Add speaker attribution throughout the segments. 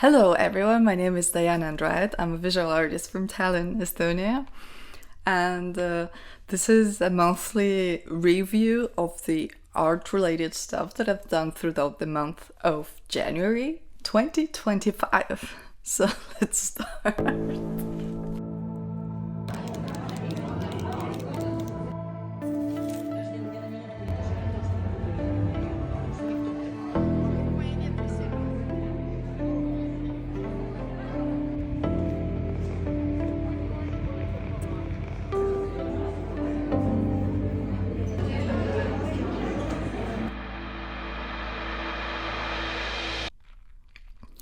Speaker 1: Hello everyone, my name is Andriot. I'm a visual artist from Tallinn, Estonia. And this is a monthly review of the art-related stuff that I've done throughout the month of January 2025. So let's start.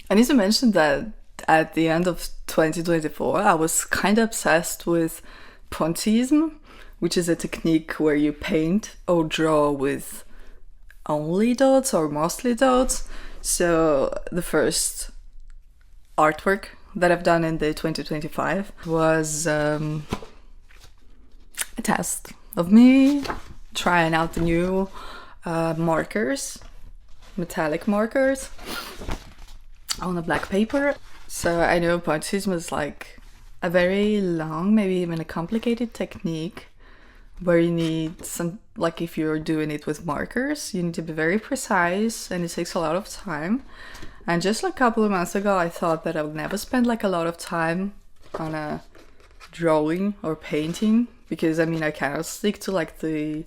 Speaker 1: I need to mention that at the end of 2024, I was kind of obsessed with Pointillism, which is a technique where you paint or draw with only dots or mostly dots. So the first artwork that I've done in the 2025 was a test of me trying out the new markers, metallic markers on a black paper. So I know Pointillism is like a very long, maybe even a complicated technique where you need some, like if you're doing it with markers, you need to be very precise and it takes a lot of time. And just like a couple of months ago, I thought that I would never spend like a lot of time on a drawing or painting because I mean, I kind of stick to like the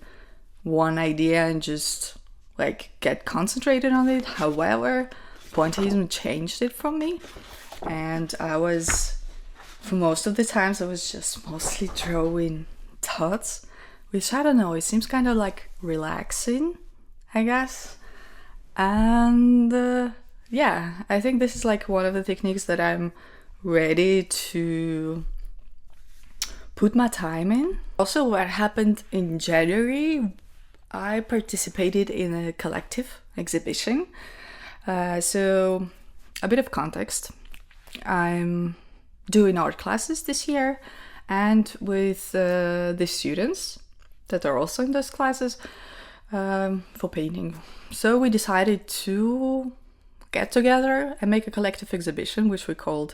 Speaker 1: one idea and just like get concentrated on it. However, Pointillism changed it from me, and I was, for most of the times, I was just mostly drawing dots, which I don't know, it seems kind of like relaxing, I guess. And yeah, I think this is like one of the techniques that I'm ready to put my time in. Also, what happened in January, I participated in a collective exhibition. So a bit of context. I'm doing art classes this year and with the students that are also in those classes for painting. So we decided to get together and make a collective exhibition which we called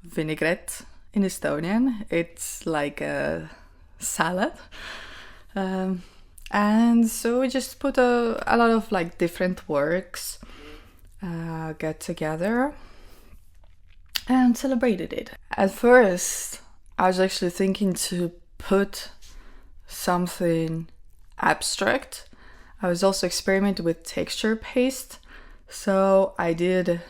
Speaker 1: vinaigrette in Estonian. It's like a salad. And so we just put a lot of like different works get together and celebrated it. At first, I was actually thinking to put something abstract. I was also experimenting with texture paste. So I did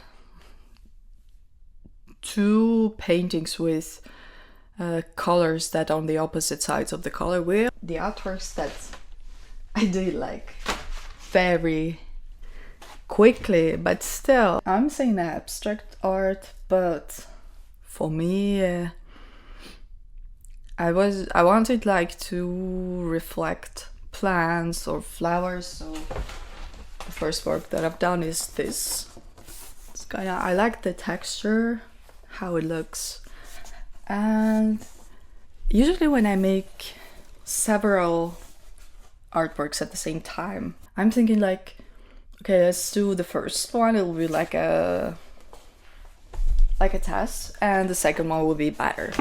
Speaker 1: 2 paintings with colors that are on the opposite sides of the color wheel. The artworks that I did like very quickly, but still, I'm saying abstract art, but for me, I wanted like to reflect plants or flowers. So the first work that I've done is this. It's kind of, I like the texture, how it looks, and usually when I make several artworks at the same time, I'm thinking like, okay, let's do the first one. It will be like a test, and the second one will be better.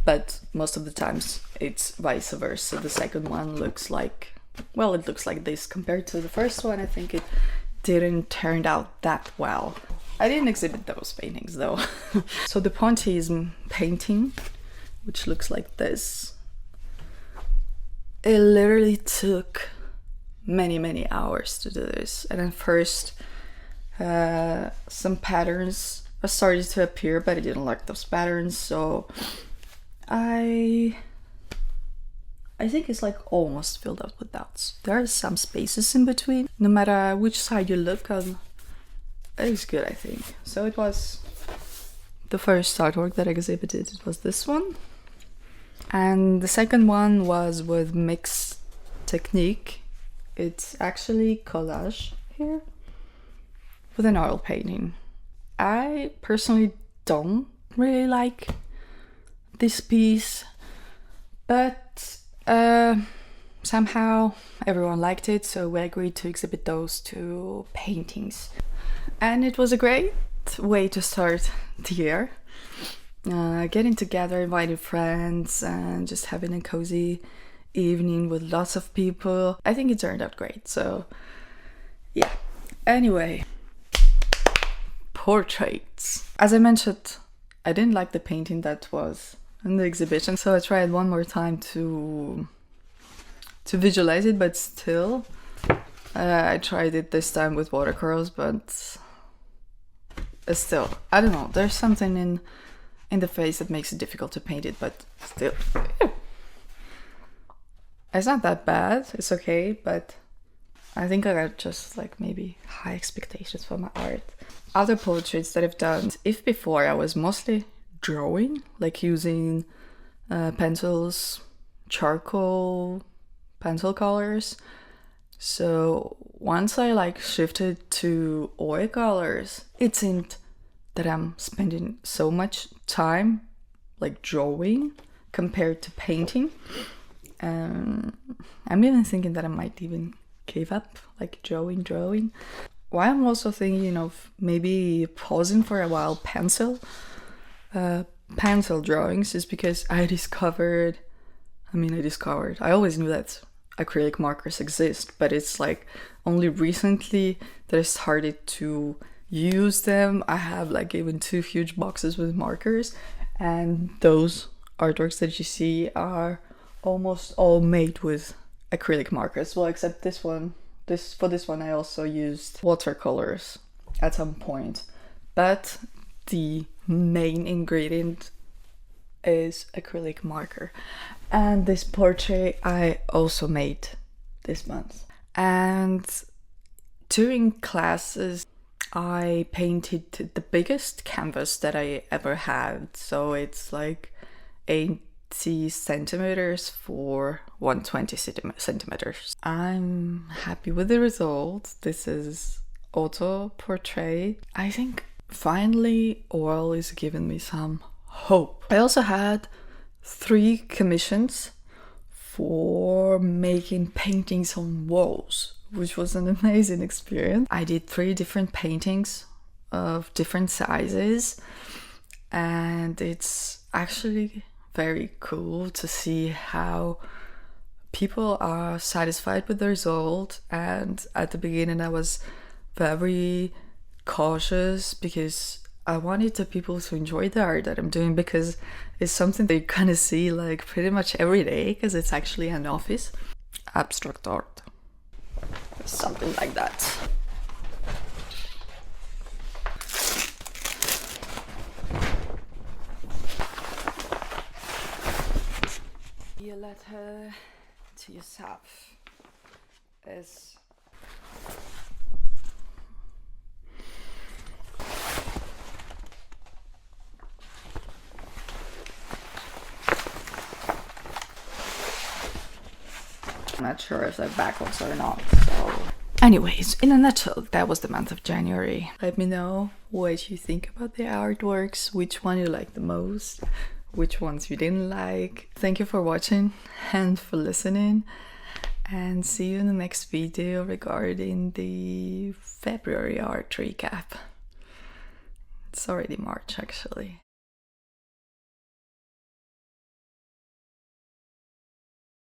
Speaker 1: But most of the times it's vice versa. The second one looks like, well, it looks like this compared to the first one. I think it didn't turn out that well. I didn't exhibit those paintings though. So the Pointillism painting, which looks like this, it literally took many hours to do this. And at first some patterns started to appear, but I didn't like those patterns, so I think it's like almost filled up with dots. There are some spaces in between. No matter which side you look on, it's good, I think. So it was the first artwork that I exhibited. It was this one, and the second one was with mixed technique. It's actually collage here with an oil painting. I personally don't really like this piece, but somehow everyone liked it, so we agreed to exhibit those 2 paintings. And it was a great way to start the year. Getting together, inviting friends, and just having a cozy evening with lots of people. I think it turned out great, so yeah. Anyway, portraits. As I mentioned, I didn't like the painting that was in the exhibition, so I tried one more time to visualize it, but still, I tried it this time with watercolors, but still, I don't know, there's something in the face that makes it difficult to paint it, but still, it's not that bad, it's okay, but I think I got just like maybe high expectations for my art. Other portraits that I've done, if before I was mostly drawing, like using pencils, charcoal, pencil colors. So once I like shifted to oil colors, it seemed that I'm spending so much time like drawing compared to painting. I'm even thinking that I might even give up like drawing. Why I'm also thinking of maybe pausing for a while pencil drawings is because I always knew that acrylic markers exist, but it's like only recently that I started to use them. I have like even 2 huge boxes with markers, and those artworks that you see are almost all made with acrylic markers. Well, except this one. For this one I also used watercolors at some point, but the main ingredient is acrylic marker. And this portrait I also made this month. And during classes I painted the biggest canvas that I ever had, so it's like 80 centimeters for 120 centimeters. I'm happy with the result. This is auto portrait. I think finally oil is giving me some hope. I also had 3 commissions for making paintings on walls, which was an amazing experience. I did 3 different paintings of different sizes, and it's actually very cool to see how people are satisfied with the result. And at the beginning I was very cautious because I wanted the people to enjoy the art that I'm doing, because it's something they kind of see like pretty much every day, because it's actually an office. Abstract art, something like that. Your letter to yourself is I'm not sure if they're backwards or not, so anyways, in a nutshell, that was the month of January. Let me know what you think about the artworks, which one you like the most, which ones you didn't like. Thank you for watching and for listening, and see you in the next video regarding the February art recap. It's already March actually.